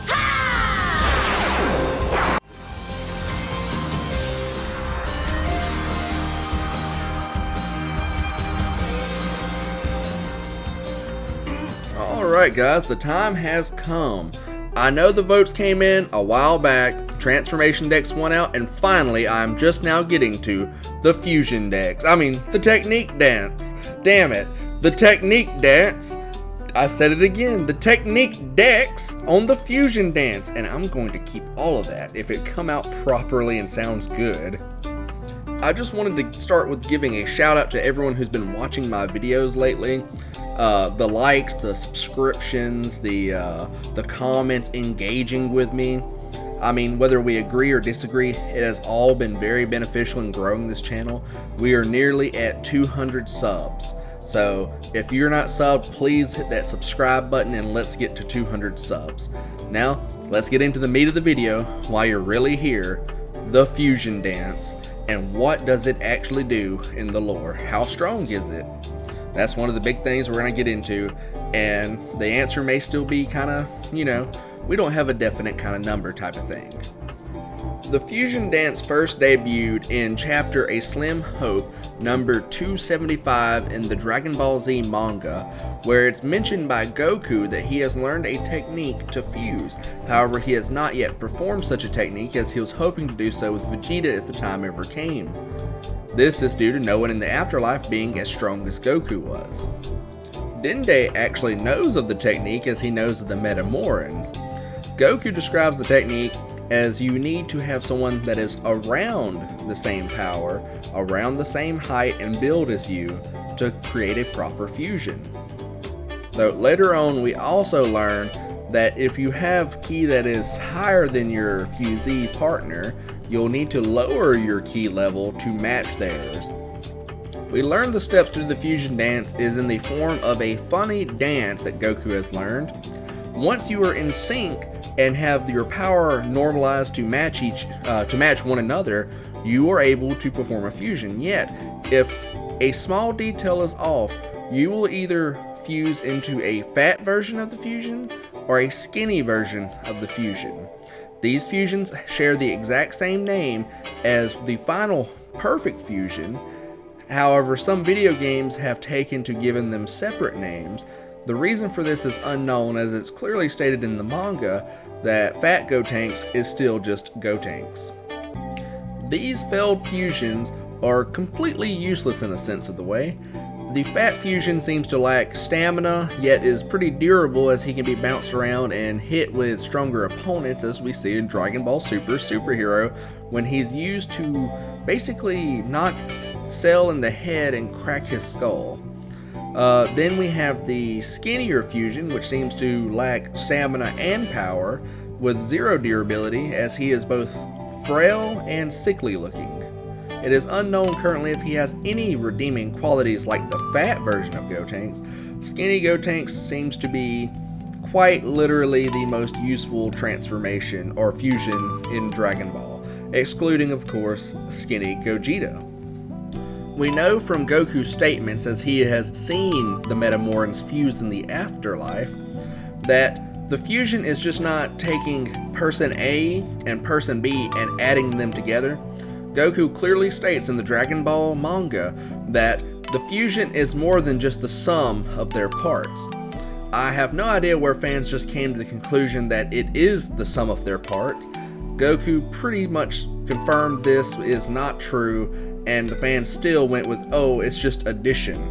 Ha! Alright guys, the time has come. I know the votes came in a while back, Transformation decks won out, and finally I'm just now getting to the Fusion decks. I mean, the Technique Dance. Damn it. The Technique Dance. I said it again. The Technique decks on the Fusion Dance. And I'm going to keep all of that if it come out properly and sounds good. I just wanted to start with giving a shout out to everyone who's been watching my videos lately. The likes, the subscriptions, the comments, engaging with me. I mean, whether we agree or disagree, it has all been very beneficial in growing this channel. We are nearly at 200 subs. So if you're not subbed, please hit that subscribe button and let's get to 200 subs. Now, let's get into the meat of the video while you're really here, the Fusion Dance. And what does it actually do in the lore? How strong is it? That's one of the big things we're going to get into, and the answer may still be kind of, we don't have a definite kind of number type of thing. The Fusion Dance first debuted in chapter A Slim Hope, number 275 in the Dragon Ball Z manga, where it's mentioned by Goku that he has learned a technique to fuse. However, he has not yet performed such a technique, as he was hoping to do so with Vegeta if the time ever came. This is due to no one in the afterlife being as strong as Goku was. Dende actually knows of the technique, as he knows of the Metamorans. Goku describes the technique as you need to have someone that is around the same power, around the same height and build as you to create a proper fusion. Though later on we also learn that if you have ki that is higher than your fusee partner, you'll need to lower your ki level to match theirs. We learned the steps to the Fusion Dance is in the form of a funny dance that Goku has learned. Once you are in sync and have your power normalized to match one another, you are able to perform a fusion. Yet, if a small detail is off, you will either fuse into a fat version of the fusion or a skinny version of the fusion. These fusions share the exact same name as the final perfect fusion. However, some video games have taken to giving them separate names. The reason for this is unknown, as it's clearly stated in the manga that Fat Gotenks is still just Gotenks. These failed fusions are completely useless in a sense of the way. The Fat Fusion seems to lack stamina, yet is pretty durable, as he can be bounced around and hit with stronger opponents, as we see in Dragon Ball Super Hero, when he's used to basically knock Cell in the head and crack his skull. Then we have the Skinnier Fusion, which seems to lack stamina and power, with zero durability, as he is both frail and sickly looking. It is unknown currently if he has any redeeming qualities like the fat version of Gotenks. Skinny Gotenks seems to be quite literally the most useful transformation or fusion in Dragon Ball, excluding of course Skinny Gogeta. We know from Goku's statements, as he has seen the Metamorans fuse in the afterlife, that the fusion is just not taking person A and person B and adding them together. Goku clearly states in the Dragon Ball manga that the fusion is more than just the sum of their parts. I have no idea where fans just came to the conclusion that it is the sum of their parts. Goku pretty much confirmed this is not true, and the fans still went with, oh, it's just addition.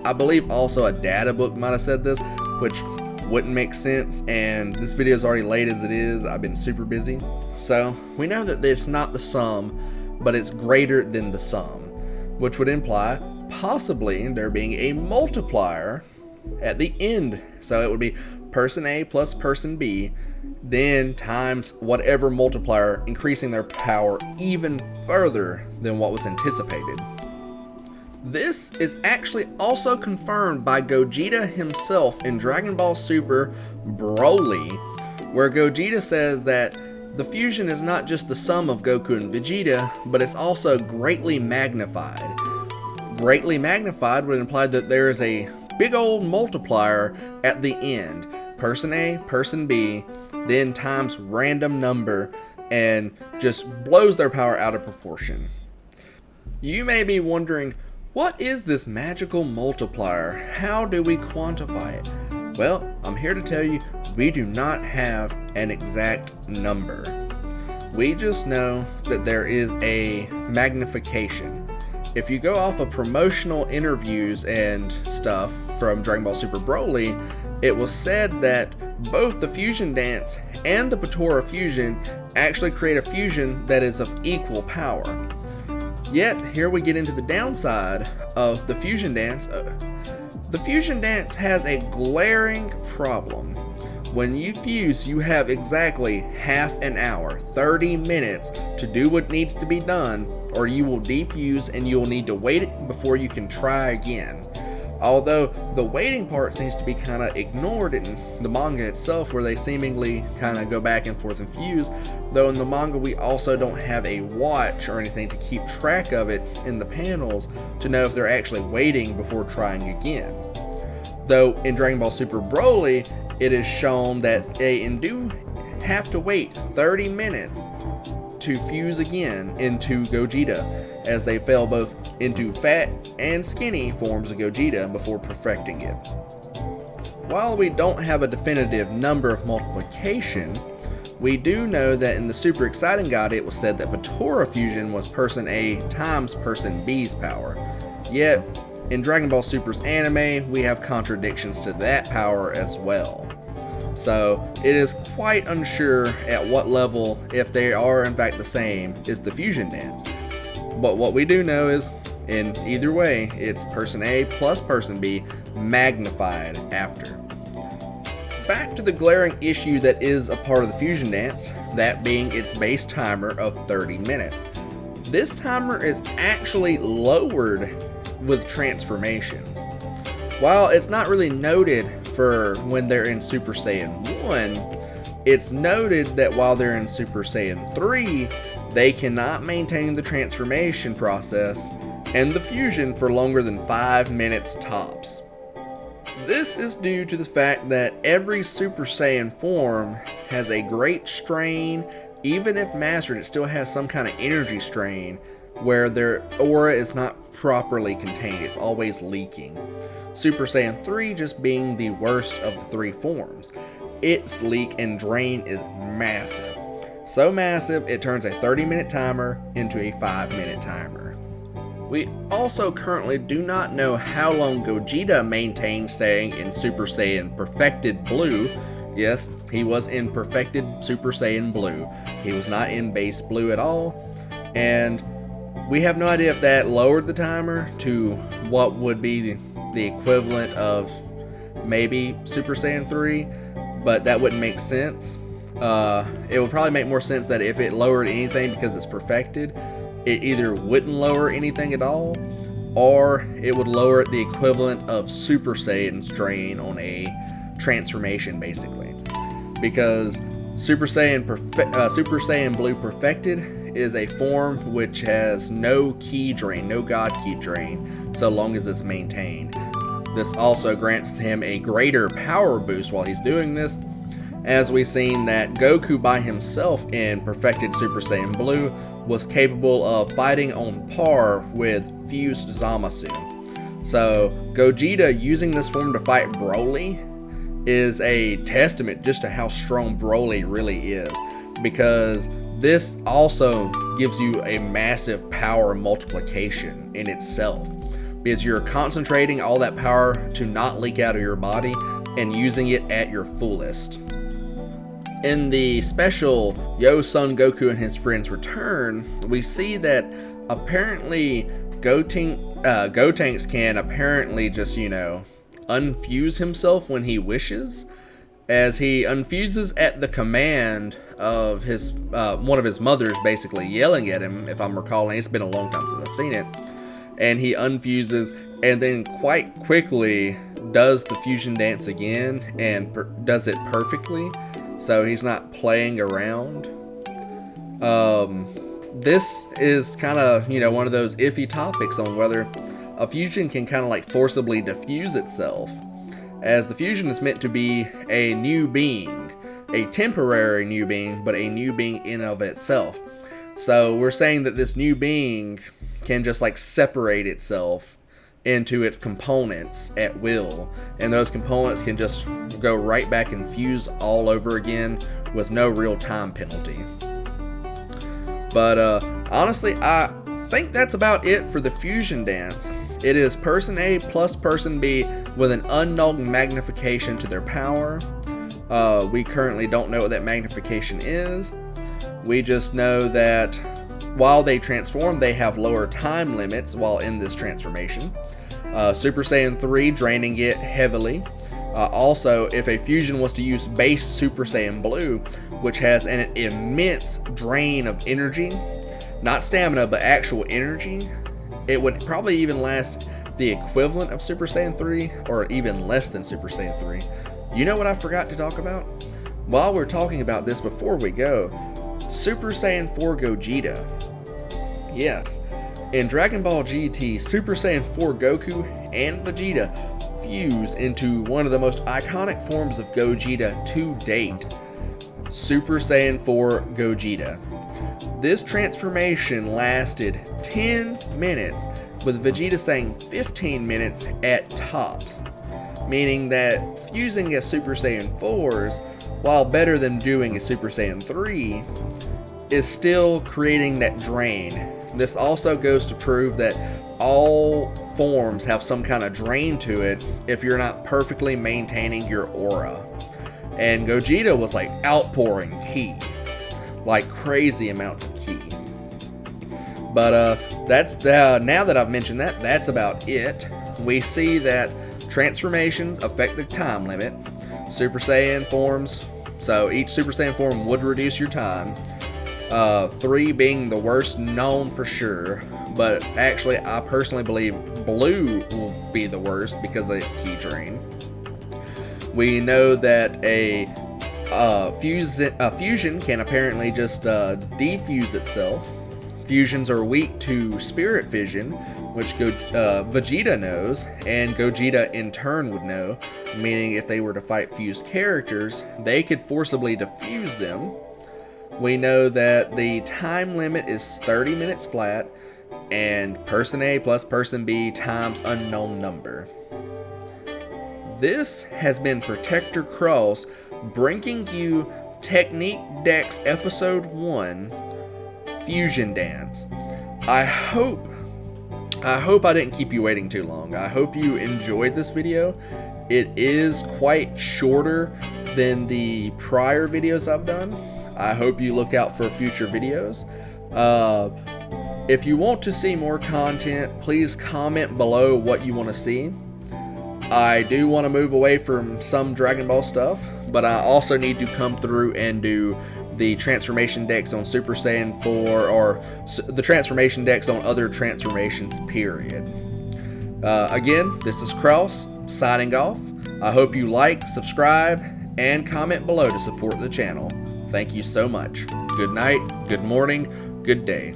I believe also a data book might have said this, which wouldn't make sense, and this video is already late as it is. I've been super busy. So we know that it's not the sum, but it's greater than the sum, which would imply possibly there being a multiplier at the end. So it would be person A plus person B, then times whatever multiplier, increasing their power even further than what was anticipated. This is actually also confirmed by Gogeta himself in Dragon Ball Super Broly, where Gogeta says that the fusion is not just the sum of Goku and Vegeta, but it's also greatly magnified. Greatly magnified would imply that there is a big old multiplier at the end. Person A, person B, then times random number, and just blows their power out of proportion. You may be wondering, what is this magical multiplier? How do we quantify it? Well, I'm here to tell you, we do not have an exact number. We just know that there is a magnification. If you go off of promotional interviews and stuff from Dragon Ball Super Broly, it was said that both the Fusion Dance and the Potara Fusion actually create a fusion that is of equal power. Yet, here we get into the downside of the Fusion Dance. The Fusion Dance has a glaring problem. When you fuse, you have exactly half an hour, 30 minutes, to do what needs to be done, or you will defuse and you'll need to wait before you can try again. Although the waiting part seems to be kind of ignored in the manga itself, where they seemingly kind of go back and forth and fuse, though in the manga we also don't have a watch or anything to keep track of it in the panels to know if they're actually waiting before trying again. Though in Dragon Ball Super Broly, it is shown that they do have to wait 30 minutes to fuse again into Gogeta, as they fell both into fat and skinny forms of Gogeta before perfecting it. While we don't have a definitive number of multiplication, we do know that in the Super Exciting Guide it was said that Potara Fusion was person A times person B's power. Yet, in Dragon Ball Super's anime, we have contradictions to that power as well. So, it is quite unsure at what level, if they are in fact the same, is the Fusion Dance. But what we do know is, in either way, it's person A plus person B magnified after. Back to the glaring issue that is a part of the Fusion Dance, that being its base timer of 30 minutes. This timer is actually lowered with transformations. While it's not really noted for when they're in Super Saiyan 1, it's noted that while they're in Super Saiyan 3, they cannot maintain the transformation process and the fusion for longer than 5 minutes tops. This is due to the fact that every Super Saiyan form has a great strain. Even if mastered, it still has some kind of energy strain where their aura is not properly contained. It's always leaking. Super Saiyan 3 just being the worst of the three forms. Its leak and drain is massive. So massive, it turns a 30-minute timer into a 5-minute timer. We also currently do not know how long Gogeta maintained staying in Super Saiyan Perfected Blue. Yes, he was in Perfected Super Saiyan Blue. He was not in Base Blue at all. And we have no idea if that lowered the timer to what would be the equivalent of maybe Super Saiyan 3, but that wouldn't make sense. It would probably make more sense that if it lowered anything because it's perfected, it either wouldn't lower anything at all, or it would lower the equivalent of Super Saiyan strain on a transformation, basically. Because Super Saiyan Blue Perfected is a form which has no ki drain, no god ki drain, so long as it's maintained. This also grants him a greater power boost while he's doing this, as we've seen that Goku by himself in Perfected Super Saiyan Blue was capable of fighting on par with fused Zamasu. So Gogeta using this form to fight Broly is a testament just to how strong Broly really is, because this also gives you a massive power multiplication in itself, because you're concentrating all that power to not leak out of your body and using it at your fullest. In the special Yo Son Goku and his friends return, we see that apparently Gotenks can apparently just, unfuse himself when he wishes, as he unfuses at the command of his one of his mothers basically yelling at him, if I'm recalling. It's been a long time since I've seen it. And he unfuses and then quite quickly does the fusion dance again and does it perfectly, so he's not playing around. This is kind of, one of those iffy topics on whether a fusion can kind of like forcibly diffuse itself, as the fusion is meant to be a new being, a temporary new being, but a new being in of itself. So we're saying that this new being can just like separate itself into its components at will, and those components can just go right back and fuse all over again with no real time penalty. But honestly, I think that's about it for the fusion dance. It is person A plus person B with an unknown magnification to their power. We currently don't know what that magnification is. We just know that while they transform, they have lower time limits while in this transformation. Super Saiyan 3 draining it heavily. Also, if a fusion was to use base Super Saiyan Blue, which has an immense drain of energy, not stamina, but actual energy, it would probably even last the equivalent of Super Saiyan 3, or even less than Super Saiyan 3. You know what I forgot to talk about? While we're talking about this before we go, Super Saiyan 4 Gogeta. Yes, in Dragon Ball GT, Super Saiyan 4 Goku and Vegeta fuse into one of the most iconic forms of Gogeta to date, Super Saiyan 4 Gogeta. This transformation lasted 10 minutes, with Vegeta saying 15 minutes at tops, meaning that fusing as Super Saiyan 4s, while better than doing a Super Saiyan 3, is still creating that drain. This also goes to prove that all forms have some kind of drain to it if you're not perfectly maintaining your aura. And Gogeta was like outpouring ki, like crazy amounts of ki. But that's now that I've mentioned that, that's about it. We see that transformations affect the time limit. Super Saiyan forms, so each Super Saiyan form would reduce your time. 3 being the worst known for sure, but actually I personally believe Blue will be the worst because of its ki drain. We know that a fusion can apparently just defuse itself. Fusions are weak to Spirit Fission, which Vegeta knows, and Gogeta in turn would know, meaning if they were to fight fused characters, they could forcibly defuse them. We know that the time limit is 30 minutes flat, and person A plus person B times unknown number. This has been Protector Cross bringing you Technique Dex Episode 1, Fusion Dance. I hope I didn't keep you waiting too long. I hope you enjoyed this video. It is quite shorter than the prior videos I've done. I hope you look out for future videos. If you want to see more content, please comment below what you want to see. I do want to move away from some Dragon Ball stuff, but I also need to come through and do the transformation decks on Super Saiyan 4, or the transformation decks on other transformations, period. Again, this is Kraus, signing off. I hope you like, subscribe, and comment below to support the channel. Thank you so much. Good night, good morning, good day.